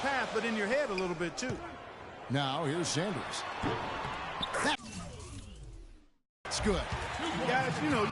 path, but in your head a little bit, too. Now, here's Sanders. That's good. Guys, you know.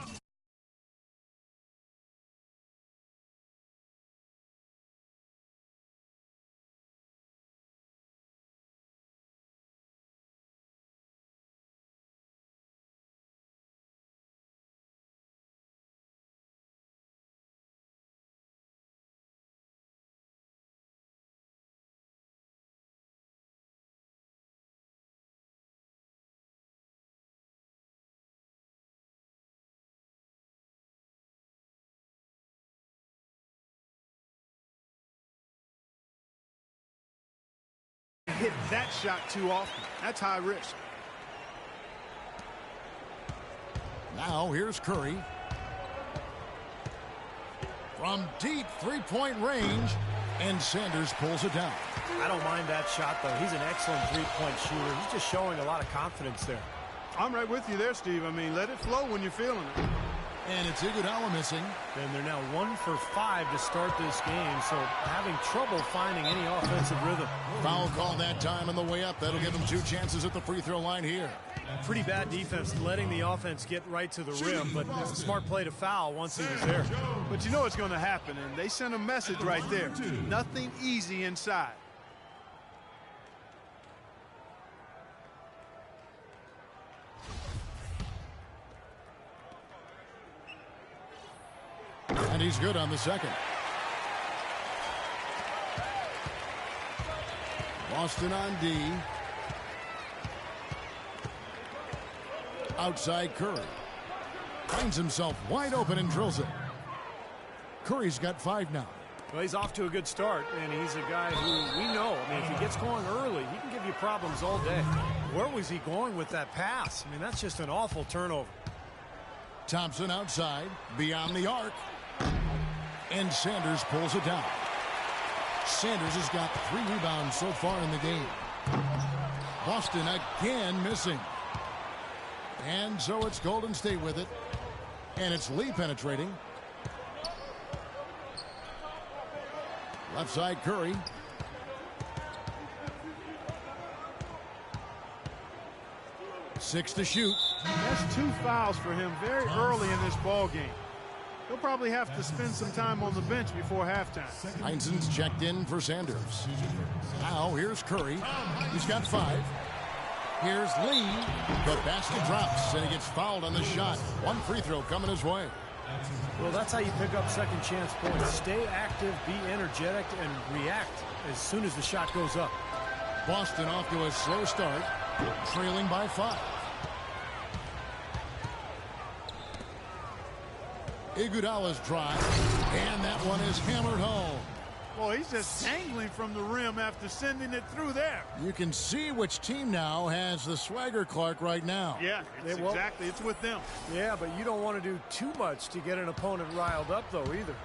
Hit that shot too often. That's high risk. Now here's Curry. From deep three-point range, and Sanders pulls it down. I don't mind that shot, though. He's an excellent three-point shooter. He's just showing a lot of confidence there. I'm right with you there, Steve. I mean, let it flow when you're feeling it. And it's Iguodala missing. And they're now 1 for 5 to start this game, so having trouble finding any offensive rhythm. Foul call that time on the way up. That'll give them 2 chances at the free throw line here. Pretty bad defense letting the offense get right to the rim, but it's a smart play to foul once he was there. But you know what's going to happen, and they sent a message right there. Nothing easy inside. And he's good on the second. Boston on D. Outside Curry. Finds himself wide open and drills it. Curry's got 5 now. Well, he's off to a good start, and he's a guy who we know. I mean, if he gets going early, he can give you problems all day. Where was he going with that pass? I mean, that's just an awful turnover. Thompson outside, beyond the arc. And Sanders pulls it down. Sanders has got 3 rebounds so far in the game. Boston again missing. And so it's Golden State with it. And it's Lee penetrating. Left side Curry. Six to shoot. That's 2 fouls for him very early in this ball game. He'll probably have to spend some time on the bench before halftime. Heinzen's checked in for Sanders. Now here's Curry. He's got 5. Here's Lee. The basket drops, and he gets fouled on the shot. 1 free throw coming his way. Well, that's how you pick up second chance points. Stay active, be energetic, and react as soon as the shot goes up. Boston off to a slow start, trailing by 5. Iguodala's drive, and that one is hammered home. Well, he's just dangling from the rim after sending it through there. You can see which team now has the swagger Clark right now. Yeah, exactly. It's with them. Yeah, but you don't want to do too much to get an opponent riled up, though, either.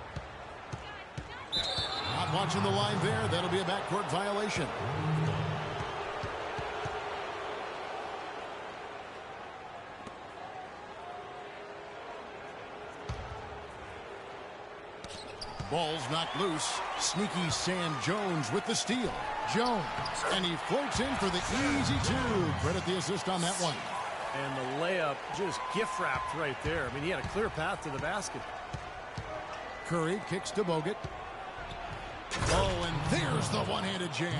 Not watching the line there. That'll be a backcourt violation. Ball's knocked loose. Sneaky Sam Jones with the steal. Jones, and he floats in for the easy 2. Credit the assist on that one. And the layup just gift-wrapped right there. I mean, he had a clear path to the basket. Curry kicks to Bogut. Oh, and there's the one-handed jam.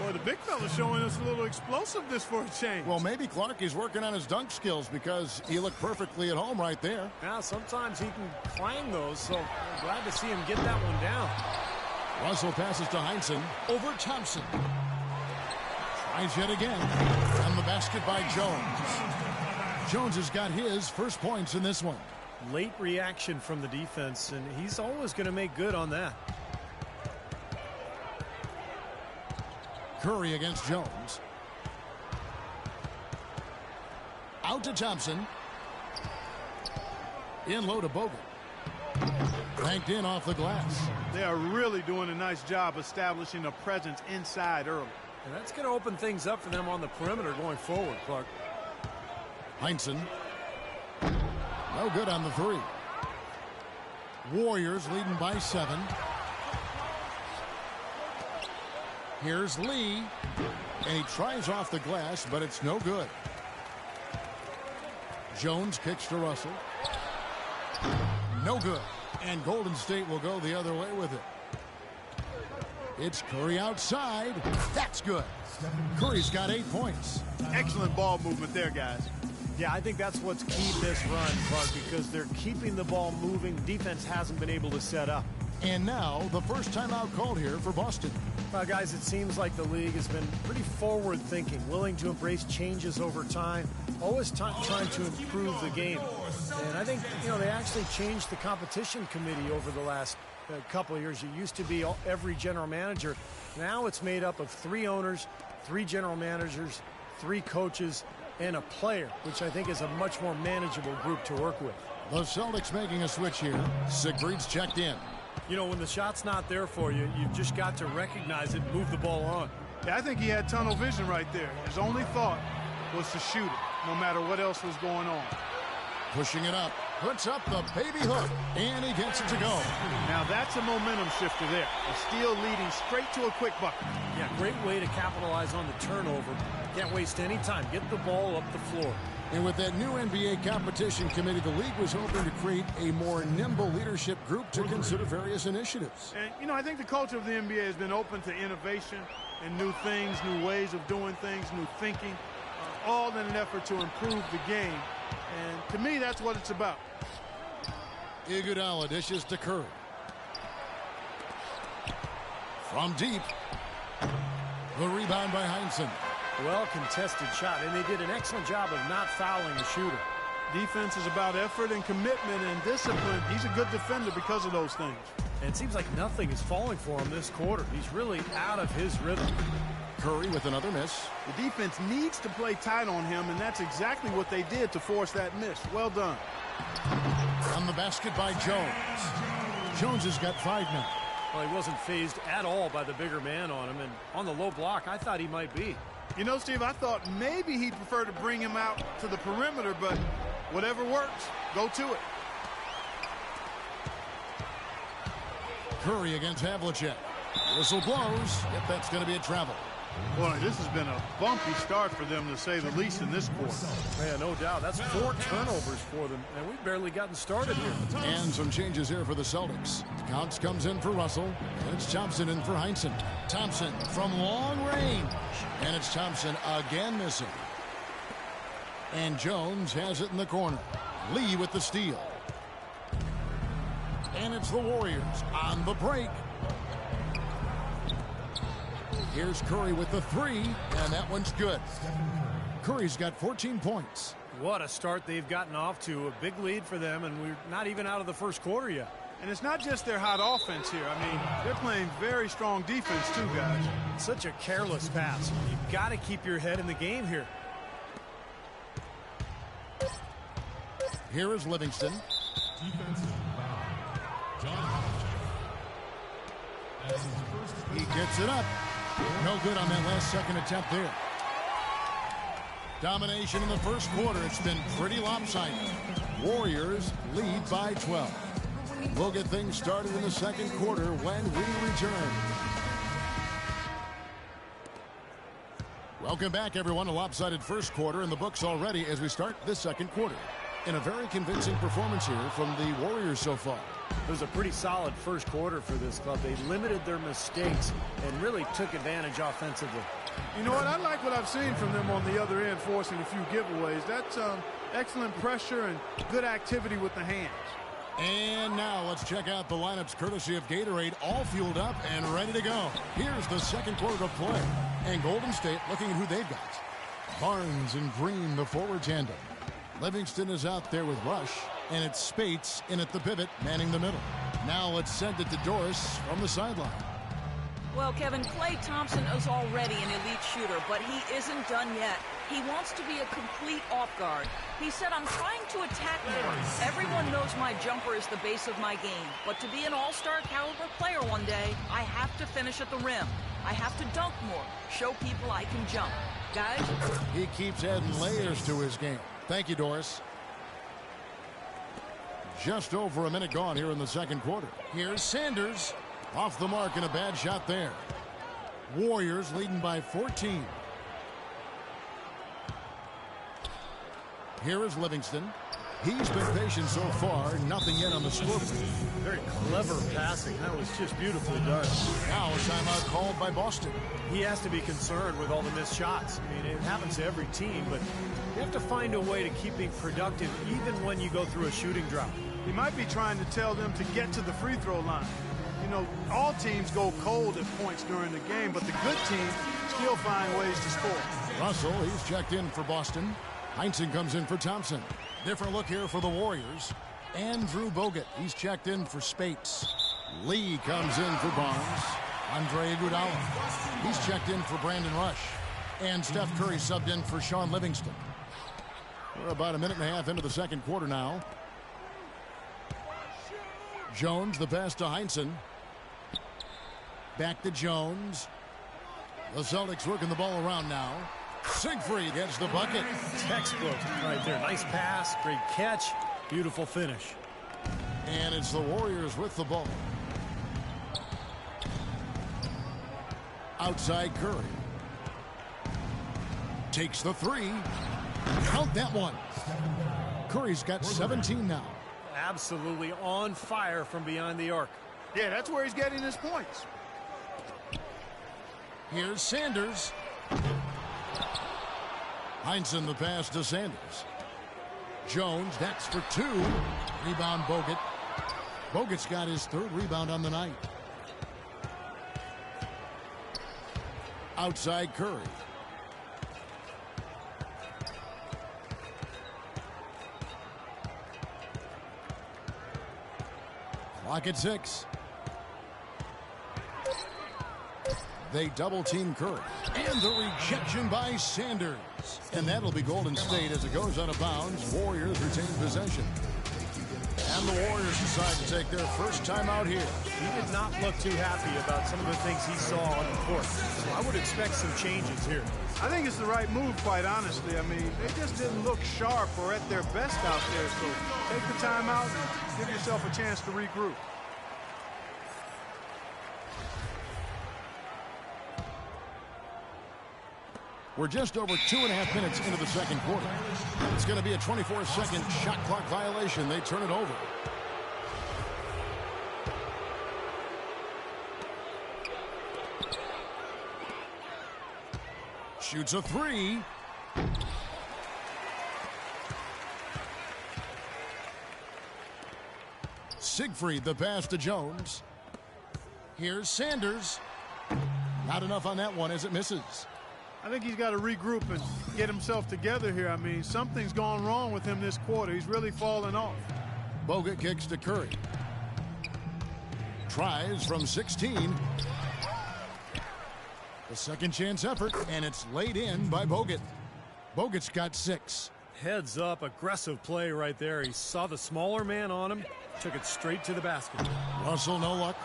Boy, the big fella's showing us a little explosiveness for a change. Well, maybe Clark is working on his dunk skills because he looked perfectly at home right there. Yeah, sometimes he can climb those, so I'm glad to see him get that one down. Russell passes to Heinzen over Thompson. Tries yet again. On the basket by Jones. Jones has got his first points in this one. Late reaction from the defense, and he's always going to make good on that. Curry against Jones. Out to Thompson. In low to Bogut. Banked in off the glass. They are really doing a nice job establishing a presence inside early. And that's going to open things up for them on the perimeter going forward, Clark. Heinzen. No good on the 3. Warriors leading by 7. Here's Lee. And he tries off the glass, but it's no good. Jones kicks to Russell. No good. And Golden State will go the other way with it. It's Curry outside. That's good. Curry's got 8 points. Excellent ball movement there, guys. Yeah, I think that's what's keyed this run, Clark, because they're keeping the ball moving. Defense hasn't been able to set up. And now the first timeout called here for Boston. Well, guys, it seems like the league has been pretty forward-thinking, willing to embrace changes over time, always trying to improve the game. And I think, they actually changed the competition committee over the last couple of years. It used to be every general manager. Now it's made up of 3 owners, 3 general managers, 3 coaches, and a player, which I think is a much more manageable group to work with. The Celtics making a switch here. Siegfried's checked in. When the shot's not there for you, you've just got to recognize it and move the ball on. Yeah, I think he had tunnel vision right there. His only thought was to shoot it, no matter what else was going on. Pushing it up, puts up the baby hook, and he gets it to go. Now that's a momentum shifter there. A steal leading straight to a quick bucket. Yeah, great way to capitalize on the turnover. Can't waste any time. Get the ball up the floor. And with that new NBA competition committee, the league was hoping to create a more nimble leadership group to consider various initiatives. And, I think the culture of the NBA has been open to innovation and new things, new ways of doing things, new thinking, all in an effort to improve the game. And to me, that's what it's about. Iguodala dishes to Curry. From deep. The rebound by Heinsohn. Well-contested shot, and they did an excellent job of not fouling the shooter. Defense is about effort and commitment and discipline. He's a good defender because of those things. And it seems like nothing is falling for him this quarter. He's really out of his rhythm. Curry with another miss. The defense needs to play tight on him, and that's exactly what they did to force that miss. Well done. On the basket by Jones. Jones has got 5 now. Well, he wasn't fazed at all by the bigger man on him, and on the low block, I thought he might be. Steve, I thought maybe he'd prefer to bring him out to the perimeter, but whatever works, go to it. Curry against Havlicek. Whistle blows. Yep, that's going to be a travel. Boy, this has been a bumpy start for them, to say the least, in this quarter. Yeah, no doubt. That's 4 turnovers for them, and we've barely gotten started here. And some changes here for the Celtics. Counts comes in for Russell, and it's Thompson in for Heinsohn. Thompson from long range, and it's Thompson again missing. And Jones has it in the corner. Lee with the steal. And it's the Warriors on the break. Here's Curry with the 3, and that one's good. Curry's got 14 points. What a start they've gotten off to. A big lead for them, and we're not even out of the first quarter yet. And it's not just their hot offense here. I mean, they're playing very strong defense too, guys. Such a careless pass. You've got to keep your head in the game here. Here is Livingston. He gets it up. No good on that last second attempt there. Domination in the first quarter. It's been pretty lopsided. Warriors lead by 12. We'll get things started in the second quarter when we return. Welcome back, everyone. A lopsided first quarter in the books already as we start this second quarter. In a very convincing performance here from the Warriors so far. It was a pretty solid first quarter for this club. They limited their mistakes and really took advantage offensively. You know what? I like what I've seen from them on the other end, forcing a few giveaways. That's excellent pressure and good activity with the hands. And now let's check out the lineups courtesy of Gatorade, all fueled up and ready to go. Here's the second quarter of play. And Golden State looking at who they've got. Barnes and Green, the forward tandem. Livingston is out there with Rush, and it's Spates in at the pivot, manning the middle. Now let's send it to Doris from the sideline. Well, Kevin, Klay Thompson is already an elite shooter, but he isn't done yet. He wants to be a complete off guard. He said, I'm trying to attack more. Everyone knows my jumper is the base of my game, but to be an all-star caliber player one day, I have to finish at the rim. I have to dunk more, show people I can jump. Guys? He keeps adding layers to his game. Thank you, Doris. Just over a minute gone here in the second quarter. Here's Sanders. Off the mark and a bad shot there. Warriors leading by 14. Here is Livingston. He's been patient so far. Nothing yet on the scoreboard. Very clever passing. That was just beautifully done. Now a timeout called by Boston. He has to be concerned with all the missed shots. I mean, it happens to every team, but you have to find a way to keep being productive even when you go through a shooting drought. He might be trying to tell them to get to the free throw line. You know, all teams go cold at points during the game, but the good teams still find ways to score. Russell, he's checked in for Boston. Heinsohn comes in for Thompson. Different look here for the Warriors. Andrew Bogut, he's checked in for Spates. Lee comes in for Barnes. Andre Iguodala, he's checked in for Brandon Rush. And Steph Curry subbed in for Sean Livingston. We're about a minute and a half into the second quarter now. Jones, the pass to Heinsohn. Back to Jones. The Celtics working the ball around now. Siegfried gets the bucket. Textbook right there. Nice pass, great catch, beautiful finish. And it's the Warriors with the ball. Outside Curry. Takes the three. Count that one. Curry's got 17 now. Absolutely on fire from behind the arc. Yeah, that's where he's getting his points. Here's Sanders. Heinsohn the pass to Sanders. Jones, that's for two. Rebound Bogut. Bogut's got his third rebound on the night. Outside Curry. Clock at 6. They double team Curry. And the rejection by Sanders. And that'll be Golden State as it goes out of bounds. Warriors retain possession. And the Warriors decide to take their first time out here. He did not look too happy about some of the things he saw on the court. So I would expect some changes here. I think it's the right move, quite honestly. I mean, they just didn't look sharp or at their best out there. So take the time out and give yourself a chance to regroup. We're just over 2.5 minutes into the second quarter. It's going to be a 24-second shot clock violation. They turn it over. Shoots a three. Siegfried the pass to Jones. Here's Sanders. Not enough on that one as it misses. I think he's got to regroup and get himself together here. I mean, something's gone wrong with him this quarter. He's really fallen off. Bogut kicks to Curry. Tries from 16. A second chance effort, and it's laid in by Bogut. Bogut's got 6. Heads up, aggressive play right there. He saw the smaller man on him, took it straight to the basket. Russell, no luck.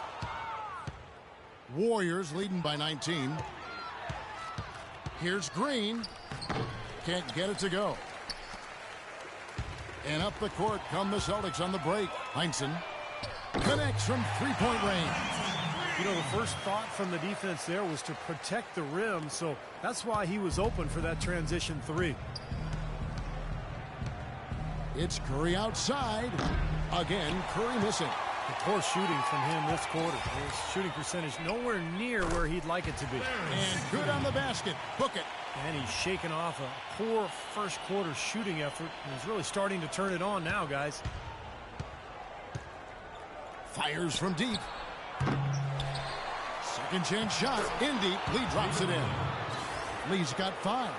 Warriors leading by 19. Here's Green. Can't get it to go. And up the court come the Celtics on the break. Heinsohn connects from three-point range. You know, the first thought from the defense there was to protect the rim, so that's why he was open for that transition three. It's Curry outside. Again, Curry missing. The poor shooting from him this quarter. His shooting percentage nowhere near where he'd like it to be. And good on the basket. Book it. And he's shaking off a poor first quarter shooting effort. And he's really starting to turn it on now, guys. Fires from deep. Second chance shot. In deep. Lee drops it in. Lee's got 5.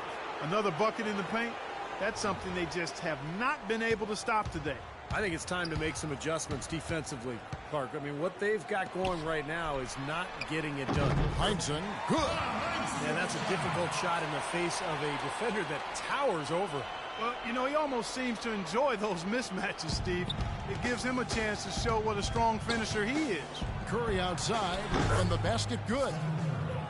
Another bucket in the paint. That's something they just have not been able to stop today. I think it's time to make some adjustments defensively, Clark. I mean, what they've got going right now is not getting it done. Heinsohn, good. And that's a difficult shot in the face of a defender that towers over. Well, you know, he almost seems to enjoy those mismatches, Steve. It gives him a chance to show what a strong finisher he is. Curry outside, and the basket good.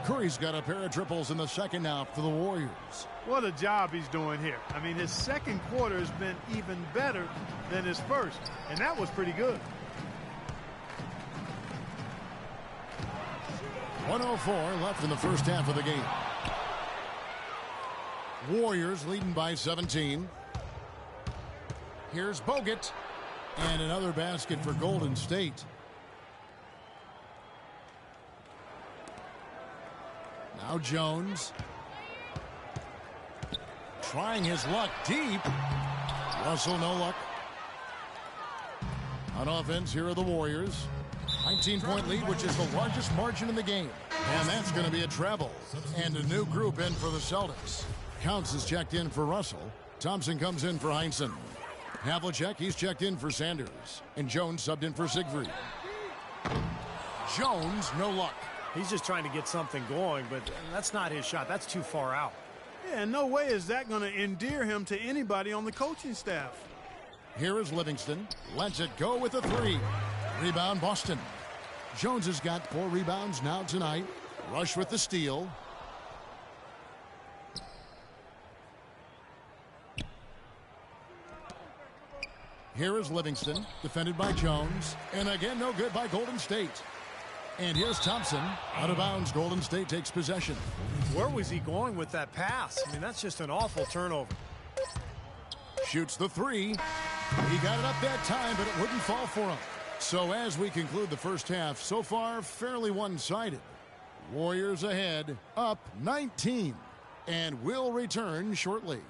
Curry's got a pair of triples in the second half for the Warriors. What a job he's doing here. I mean, his second quarter has been even better than his first, and that was pretty good. 1:04 left in the first half of the game. Warriors leading by 17. Here's Bogut. And another basket for Golden State. Now Jones. Trying his luck deep. Russell, no luck. On offense, here are the Warriors. 19-point lead, which is the largest margin in the game. And that's going to be a treble. And a new group in for the Celtics. Counts is checked in for Russell. Thompson comes in for Heinsohn. Havlicek, he's checked in for Sanders. And Jones subbed in for Siegfried. Jones, no luck. He's just trying to get something going, but that's not his shot. That's too far out. Yeah, no way is that going to endear him to anybody on the coaching staff. Here is Livingston. Lets it go with a three. Rebound, Boston. Jones has got 4 rebounds now tonight. Rush with the steal. Here is Livingston, defended by Jones. And again, no good by Golden State. And here's Thompson. Out of bounds, Golden State takes possession. Where was he going with that pass? I mean, that's just an awful turnover. Shoots the three. He got it up that time, but it wouldn't fall for him. So as we conclude the first half, so far fairly one-sided. Warriors ahead, up 19. And will return shortly.